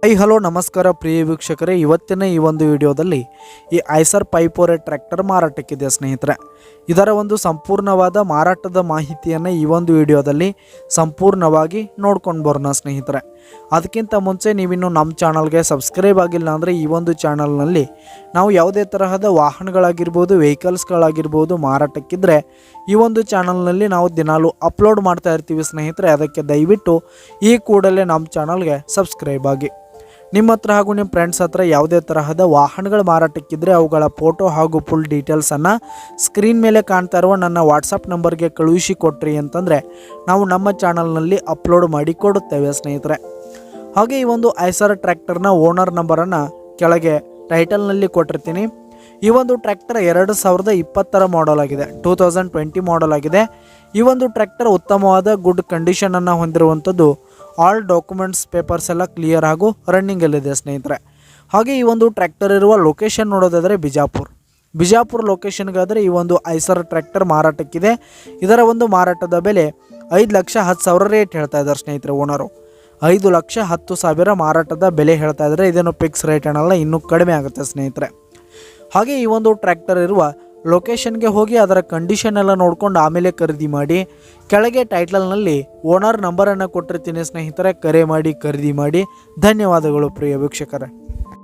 Hello ನಮಸ್ಕಾರ ಪ್ರಿಯ ವೀಕ್ಷಕರೇ, ಇವತ್ತಿನ ಈ ಒಂದು ವಿಡಿಯೋದಲ್ಲಿ ಈ ಐಸರ್ 548 ಟ್ರ್ಯಾಕ್ಟರ್ ಮಾರಾಟಕ್ಕಿದೆ ಸ್ನೇಹಿತರೆ. ಇದರ ಒಂದು ಸಂಪೂರ್ಣವಾದ ಮಾರಾಟದ ಮಾಹಿತಿಯನ್ನು ಈ ಒಂದು ವಿಡಿಯೋದಲ್ಲಿ ಸಂಪೂರ್ಣವಾಗಿ ನೋಡ್ಕೊಂಡು ಬರೋಣ ಸ್ನೇಹಿತರೆ. ಅದಕ್ಕಿಂತ ಮುಂಚೆ ನೀವಿನ್ನು ನಮ್ಮ ಚಾನಲ್ಗೆ ಸಬ್ಸ್ಕ್ರೈಬ್ ಆಗಿಲ್ಲ ಅಂದರೆ ಈ ಒಂದು ಚಾನಲ್ನಲ್ಲಿ ನಾವು ಯಾವುದೇ ತರಹದ ವಾಹನಗಳಾಗಿರ್ಬೋದು, ವೆಹಿಕಲ್ಸ್ಗಳಾಗಿರ್ಬೋದು ಮಾರಾಟಕ್ಕಿದ್ರೆ ಈ ಒಂದು ಚಾನಲ್ನಲ್ಲಿ ನಾವು ದಿನಾಲೂ ಅಪ್ಲೋಡ್ ಮಾಡ್ತಾ ಇರ್ತೀವಿ ಸ್ನೇಹಿತರೆ. ಅದಕ್ಕೆ ದಯವಿಟ್ಟು ಈ ಕೂಡಲೇ ನಮ್ಮ ಚಾನಲ್ಗೆ ಸಬ್ಸ್ಕ್ರೈಬ್ ಆಗಿ. ನಿಮ್ಮ ಹತ್ರ ಹಾಗೂ ನಿಮ್ಮ ಫ್ರೆಂಡ್ಸ್ ಹತ್ರ ಯಾವುದೇ ತರಹದ ವಾಹನಗಳ ಮಾರಾಟಕ್ಕಿದ್ರೆ ಅವುಗಳ ಫೋಟೋ ಹಾಗೂ ಫುಲ್ ಡೀಟೇಲ್ಸನ್ನು ಸ್ಕ್ರೀನ್ ಮೇಲೆ ಕಾಣ್ತಾ ಇರುವ ನನ್ನ ವಾಟ್ಸಪ್ ನಂಬರ್ಗೆ ಕಳುಹಿಸಿ ಕೊಟ್ರಿ ಅಂತಂದರೆ ನಾವು ನಮ್ಮ ಚಾನಲ್ನಲ್ಲಿ ಅಪ್ಲೋಡ್ ಮಾಡಿ ಕೊಡುತ್ತೇವೆ ಸ್ನೇಹಿತರೆ. ಹಾಗೆ ಈ ಒಂದು ಐಸರ್ ಟ್ರ್ಯಾಕ್ಟರ್ನ ಓನರ್ ನಂಬರನ್ನು ಕೆಳಗೆ ಟೈಟಲ್ನಲ್ಲಿ ಕೊಟ್ಟಿರ್ತೀನಿ. ಈ ಒಂದು ಟ್ರ್ಯಾಕ್ಟರ್ 2020 ಮಾಡಲ್ ಆಗಿದೆ, 2020 ಮಾಡಲ್ ಆಗಿದೆ. ಈ ಒಂದು ಟ್ರ್ಯಾಕ್ಟರ್ ಉತ್ತಮವಾದ ಗುಡ್ ಕಂಡೀಷನನ್ನು ಹೊಂದಿರುವಂಥದ್ದು. ಆಲ್ ಡಾಕ್ಯುಮೆಂಟ್ಸ್ ಪೇಪರ್ಸ್ ಎಲ್ಲ ಕ್ಲಿಯರ್ ಹಾಗೂ ರನ್ನಿಂಗಲ್ಲಿದೆ ಸ್ನೇಹಿತರೆ. ಹಾಗೆ ಈ ಒಂದು ಟ್ರ್ಯಾಕ್ಟರ್ ಇರುವ ಲೊಕೇಶನ್ ನೋಡೋದಾದರೆ ಬಿಜಾಪುರ ಲೊಕೇಶನ್ಗಾದರೆ ಈ ಒಂದು ಐಸರ್ ಟ್ರ್ಯಾಕ್ಟರ್ ಮಾರಾಟಕ್ಕಿದೆ. ಇದರ ಒಂದು ಮಾರಾಟದ ಬೆಲೆ 5,10,000 ರೇಟ್ ಹೇಳ್ತಾ ಇದ್ದಾರೆ ಸ್ನೇಹಿತರೆ. ಓನರು 5,10,000 ಮಾರಾಟದ ಬೆಲೆ ಹೇಳ್ತಾ ಇದ್ದಾರೆ. ಇದೇನು ಫಿಕ್ಸ್ ರೇಟ್ ಏನಲ್ಲ, ಇನ್ನೂ ಕಡಿಮೆ ಆಗುತ್ತೆ ಸ್ನೇಹಿತರೆ. ಹಾಗೆ ಈ ಒಂದು ಟ್ರ್ಯಾಕ್ಟರ್ ಇರುವ ಲೊಕೇಶನ್ಗೆ ಹೋಗಿ ಅದರ ಕಂಡೀಷನ್ ಎಲ್ಲ ನೋಡ್ಕೊಂಡು ಆಮೇಲೆ ಖರೀದಿ ಮಾಡಿ. ಕೆಳಗೆ ಟೈಟಲ್ನಲ್ಲಿ ಓನರ್ ನಂಬರನ್ನು ಕೊಟ್ಟಿರ್ತೀನಿ ಸ್ನೇಹಿತರೆ, ಕರೆ ಮಾಡಿ ಖರೀದಿ ಮಾಡಿ. ಧನ್ಯವಾದಗಳು ಪ್ರಿಯ ವೀಕ್ಷಕರೇ.